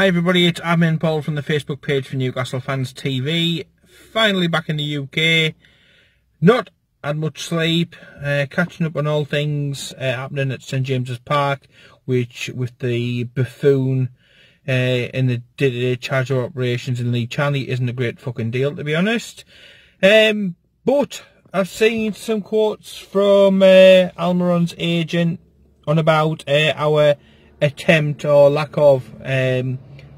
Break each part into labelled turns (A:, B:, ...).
A: Hi everybody, it's Admin Paul from the Facebook page for Newcastle Fans TV. Finally back in the UK. Not had much sleep, catching up on all things happening at St James's Park, which with the buffoon in the day-to-day charge of operations in Lee Charnley isn't a great fucking deal, to be honest. But I've seen some quotes from Almiron's agent on about our attempt or lack of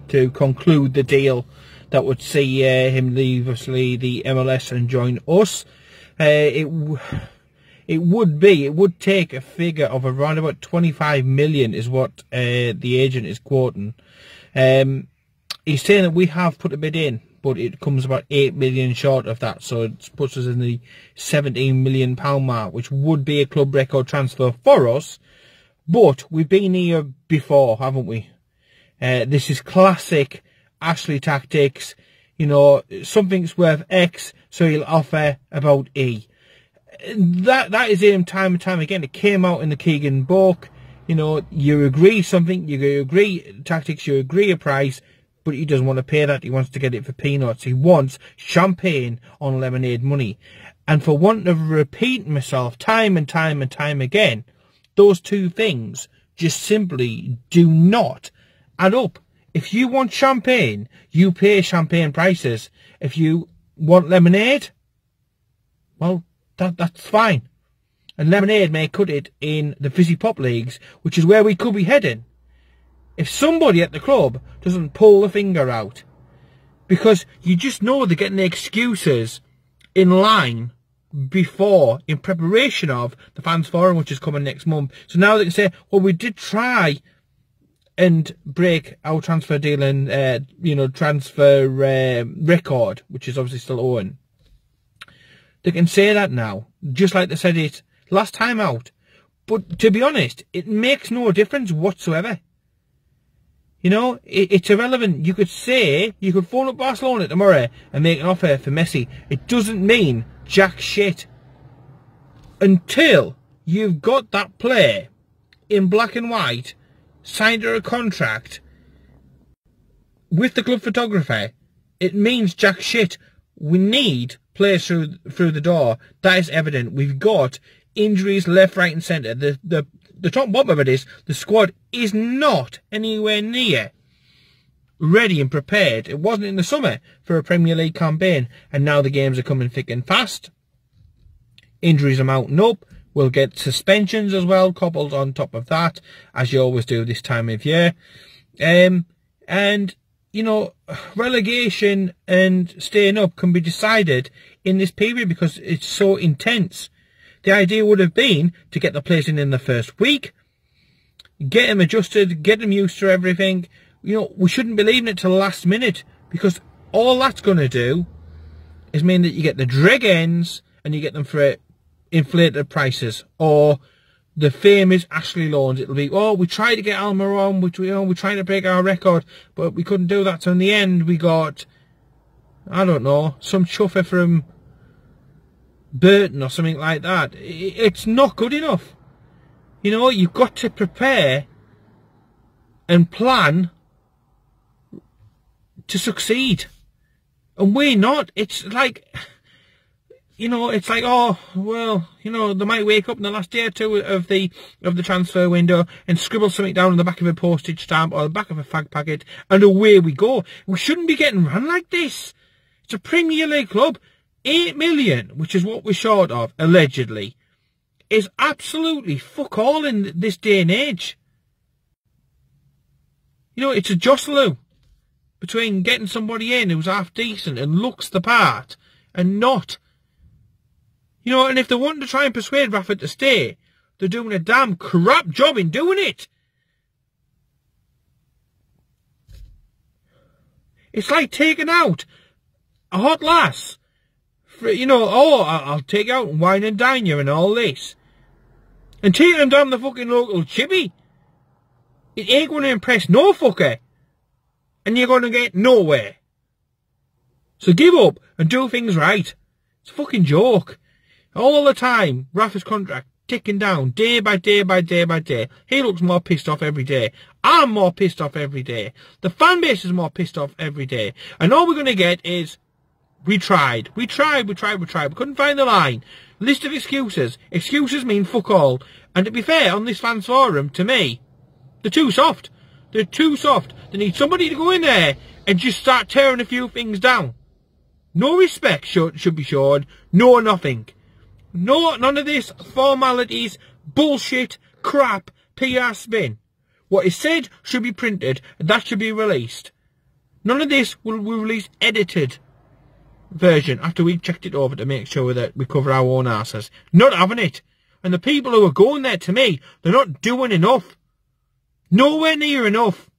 A: to conclude the deal that would see him leave obviously the MLS and join us. It would take a figure of around about 25 million is what the agent is quoting. He's saying that we have put a bid in, but it comes about 8 million short of that, so it puts us in the 17 million pound mark, which would be a club record transfer for us. But we've been here before, haven't we? This is classic Ashley tactics. You know, something's worth X, so he'll offer about E. That is him time and time again. It came out in the Keegan book. You know, you agree something, you agree tactics, you agree a price, but he doesn't want to pay that. He wants to get it for peanuts. He wants champagne on lemonade money. And for want of repeating myself time and time and time again, those two things just simply do not add up. If you want champagne, you pay champagne prices. If you want lemonade, well, that's fine. And lemonade may cut it in the fizzy pop leagues, which is where we could be heading. If somebody at the club doesn't pull the finger out, because you just know they're getting the excuses in line before, in preparation of the Fans Forum, which is coming next month. So now they can say, well, we did try and break our transfer deal and, you know, transfer record, which is obviously still owing. They can say that now, just like they said it last time out. But to be honest, it makes no difference whatsoever. You know, it's irrelevant. You could say, you could phone up Barcelona tomorrow and make an offer for Messi. It doesn't mean jack shit until you've got that player in black and white, signed a contract with the club photographer. It means jack shit. We need players through the door. That is evident. We've got injuries left, right and centre. The top bottom of it is the squad is not anywhere near ready and prepared. It wasn't in the summer for a Premier League campaign, and now the games are coming thick and fast. Injuries are mounting up. We'll get suspensions as well, coupled on top of that, as you always do this time of year. And, you know, relegation and staying up can be decided in this period because it's so intense. The idea would have been to get the players in the first week, get them adjusted, get them used to everything. You know, we shouldn't be leaving it till the last minute, because all that's going to do is mean that you get the drag ends and you get them for inflated prices, or the famous Ashley loans. It'll be, oh, we tried to get Almiron, we tried to break our record, but we couldn't do that. So in the end, we got, I don't know, some chuffer from Burton or something like that. It's not good enough. You know, you've got to prepare and plan to succeed. And we're not. It's like, you know, it's like, oh, well, you know, they might wake up in the last day or two of the transfer window and scribble something down on the back of a postage stamp or the back of a fag packet, and away we go. We shouldn't be getting run like this. It's a Premier League club. 8 million, which is what we're short of, allegedly, is absolutely fuck all in this day and age. You know, it's a jostle between getting somebody in who's half decent and looks the part and not. You know, and if they want to try and persuade Rafa to stay, they're doing a damn crap job in doing it. It's like taking out a hot lass. You know, oh, I'll take out and wine and dine you and all this. And taking them down the fucking local chippy. It ain't going to impress no fucker. And you're going to get nowhere. So give up and do things right. It's a fucking joke. All the time, Rafa's contract ticking down day by day by day by day. He looks more pissed off every day. I'm more pissed off every day. The fan base is more pissed off every day. And all we're going to get is, we tried. We couldn't find the line. List of excuses. Excuses mean fuck all. And to be fair, on this fans forum, to me, they're too soft. They're too soft. They need somebody to go in there and just start tearing a few things down. No respect should be shown. No nothing. No, none of this formalities, bullshit, crap, PR spin. What is said should be printed, and that should be released. None of this will release edited version after we've checked it over to make sure that we cover our own asses. Not having it. And the people who are going there, to me, they're not doing enough. Nowhere near enough.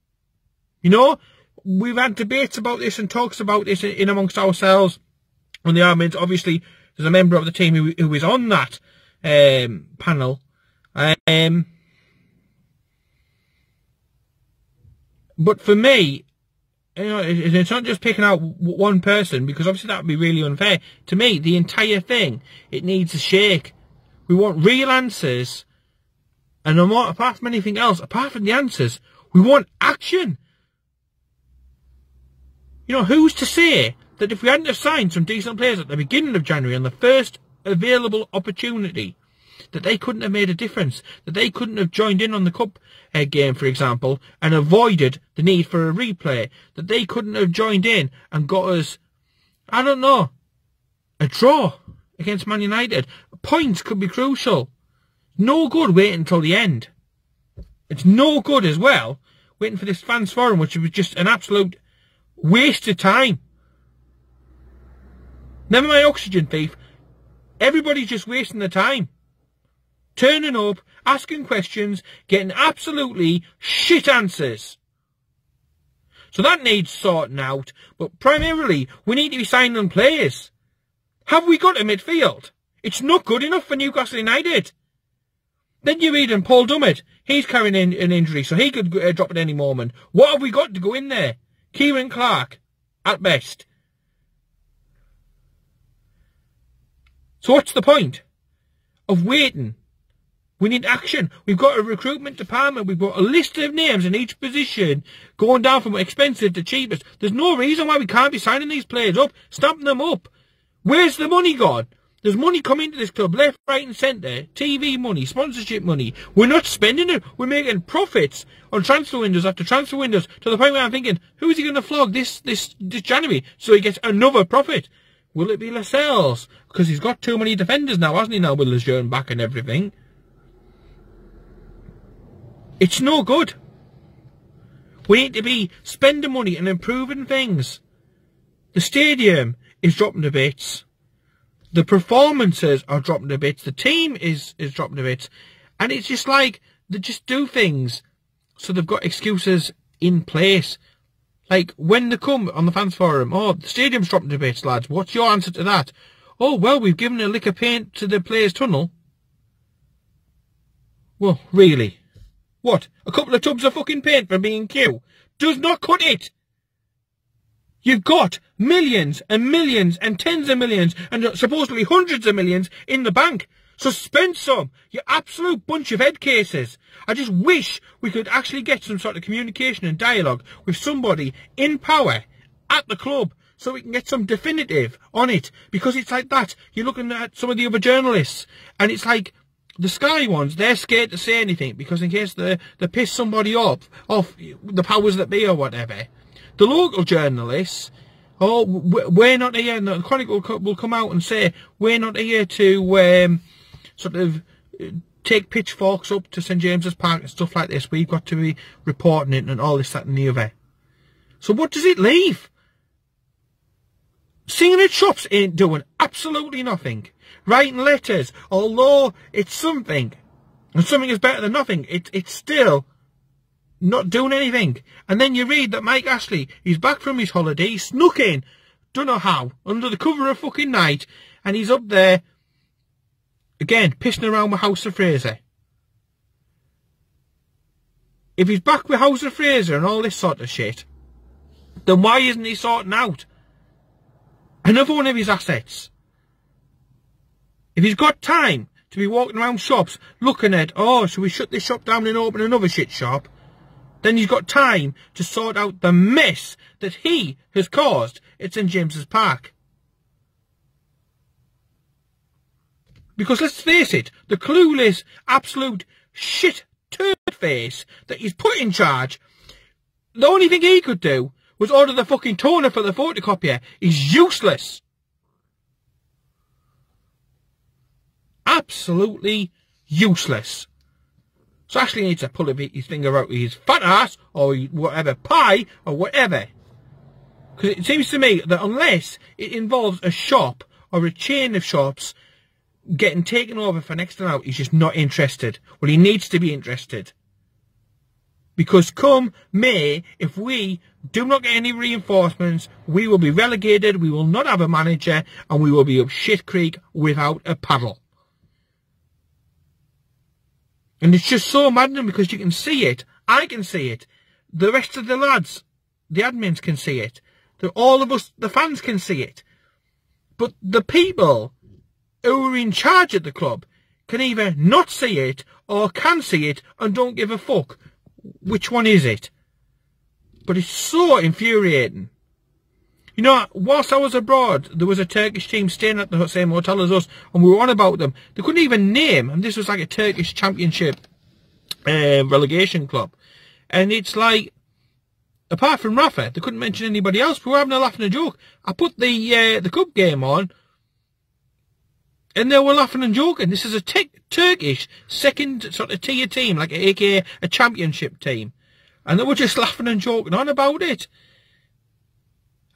A: You know, we've had debates about this and talks about this in amongst ourselves on the admins. Obviously, there's a member of the team who is on that panel. But for me, you know, it's not just picking out one person, because obviously that would be really unfair. To me, the entire thing, it needs a shake. We want real answers. And apart from anything else, apart from the answers, we want action. You know, who's to say that if we hadn't have signed some decent players at the beginning of January on the first available opportunity, that they couldn't have made a difference, that they couldn't have joined in on the cup game, for example, and avoided the need for a replay, that they couldn't have joined in and got us, I don't know, a draw against Man United. Points could be crucial. No good waiting until the end. It's no good as well waiting for this fans forum, which was just an absolute waste of time. Never mind oxygen thief. Everybody's just wasting their time. Turning up, asking questions, getting absolutely shit answers. So that needs sorting out, but primarily we need to be signing players. Have we got a midfield? It's not good enough for Newcastle United. Then you read in Paul Dummett, he's carrying an injury, so he could drop at any moment. What have we got to go in there? Kieran Clark, at best. So what's the point of waiting? We need action. We've got a recruitment department. We've got a list of names in each position going down from expensive to cheapest. There's no reason why we can't be signing these players up, stamping them up. Where's the money gone? There's money coming into this club, left, right and centre. TV money, sponsorship money. We're not spending it. We're making profits on transfer windows after transfer windows, to the point where I'm thinking, who is he going to flog this January so he gets another profit? Will it be Lascelles? Because he's got too many defenders now, hasn't he, now with Lejeune back and everything? It's no good. We need to be spending money and improving things. The stadium is dropping to bits. The performances are dropping to bits. The team is dropping to bits. And it's just like, they just do things so they've got excuses in place. Like, when they come on the fans forum, oh, the stadium's dropping to bits, lads. What's your answer to that? Oh, well, we've given a lick of paint to the players' tunnel. Well, really? What? A couple of tubs of fucking paint for B&Q does not cut it. You've got millions and millions and tens of millions and supposedly hundreds of millions in the bank. So spend some, you absolute bunch of head cases. I just wish we could actually get some sort of communication and dialogue with somebody in power at the club so we can get some definitive on it. Because it's like that. You're looking at some of the other journalists and it's like, the Sky ones, they're scared to say anything because in case they piss somebody off the powers that be or whatever. The local journalists, oh, we're not here, and the Chronicle will come out and say, we're not here to sort of take pitchforks up to St James's Park and stuff like this. We've got to be reporting it and all this, that and the other. So what does it leave? Singing at shops ain't doing absolutely nothing. Writing letters, although it's something, and something is better than nothing, it's still not doing anything. And then you read that Mike Ashley, he's back from his holiday, he snuck in, don't know how, under the cover of fucking night, and he's up there, again, pissing around with House of Fraser. If he's back with House of Fraser and all this sort of shit, then why isn't he sorting out another one of his assets? If he's got time to be walking around shops looking at, oh, should we shut this shop down and open another shit shop? Then he's got time to sort out the mess that he has caused at St James's Park. Because let's face it, the clueless, absolute shit turd face that he's put in charge, the only thing he could do was order the fucking toner for the photocopier. He's useless. Absolutely useless. So Ashley needs to pull his finger out of his fat ass, or whatever, pie, or whatever. Because it seems to me that unless it involves a shop, or a chain of shops, getting taken over for next to now, he's just not interested. Well, he needs to be interested. Because come May, if we do not get any reinforcements, we will be relegated, we will not have a manager, and we will be up shit creek without a paddle. And it's just so maddening because you can see it. I can see it. The rest of the lads, the admins can see it. All of us, the fans, can see it. But the people who are in charge at the club can either not see it or can see it and don't give a fuck. Which one is it? But it's so infuriating. You know, whilst I was abroad, there was a Turkish team staying at the same hotel as us, and we were on about them. They couldn't even name, and this was like a Turkish championship relegation club. And it's like, apart from Rafa, they couldn't mention anybody else. We were having a laugh and a joke. I put the cup game on, and they were laughing and joking. This is a Turkish second sort of tier team, like aka a championship team. And they were just laughing and joking on about it.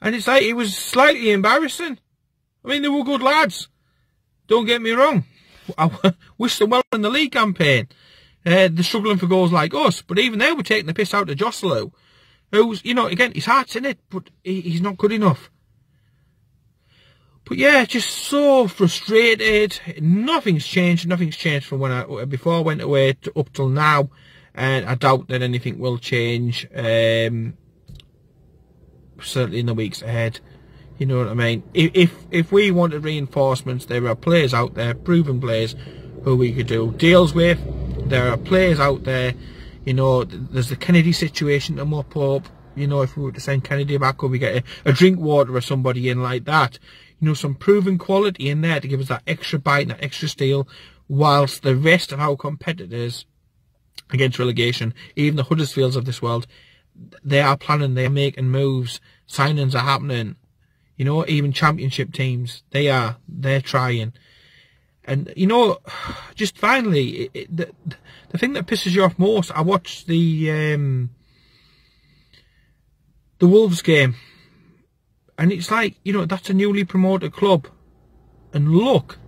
A: And it's like, it was slightly embarrassing. I mean, they were good lads. Don't get me wrong. I wish them well in the league campaign. They're struggling for goals like us. But even they were taking the piss out of Joselu. Who's, you know, again, his heart's in it, but he's not good enough. But yeah, just so frustrated. Nothing's changed. Nothing's changed from when before I went away to up till now. And I doubt that anything will change. Certainly in the weeks ahead. You know what I mean? If we wanted reinforcements, there are players out there, proven players, who we could do deals with. There are players out there, you know, there's the Kennedy situation to mop up. You know, if we were to send Kennedy back, or we get a Drinkwater or somebody in like that. You know, some proven quality in there to give us that extra bite and that extra steal, whilst the rest of our competitors against relegation, even the Huddersfields of this world, they are planning, they're making moves, signings are happening. You know, even championship teams, they're trying. And, you know, just finally, the thing that pisses you off most, I watched the Wolves game. And it's like, you know, that's a newly promoted club. And look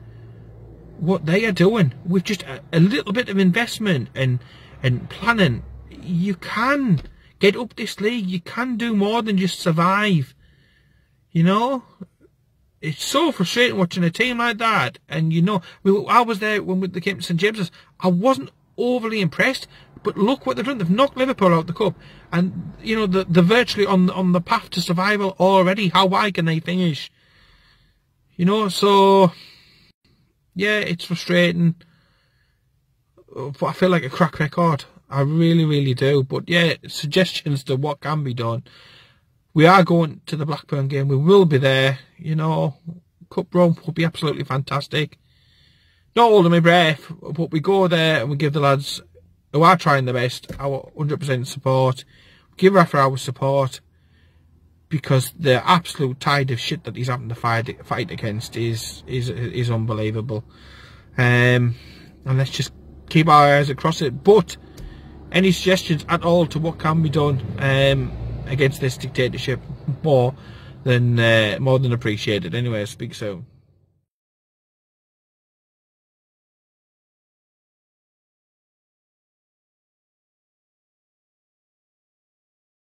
A: what they are doing. With just a little bit of investment and planning, you can get up this league. You can do more than just survive. You know? It's so frustrating watching a team like that. And, you know, I was there when they came to St James's. I wasn't overly impressed. But look what they've done. They've knocked Liverpool out the cup. And, you know, they're virtually on the path to survival already. How high can they finish? You know, so, yeah, it's frustrating. But I feel like a crack record. I really, really do. But, yeah, suggestions to what can be done. We are going to the Blackburn game. We will be there. You know, cup run will be absolutely fantastic. Not holding my breath, but we go there and we give the lads who are trying their best our 100% support. Give Rafa our support, because the absolute tide of shit that he's having to fight against is unbelievable. And let's just keep our eyes across it. But any suggestions at all to what can be done against this dictatorship, more than appreciated. Anyway, speak soon.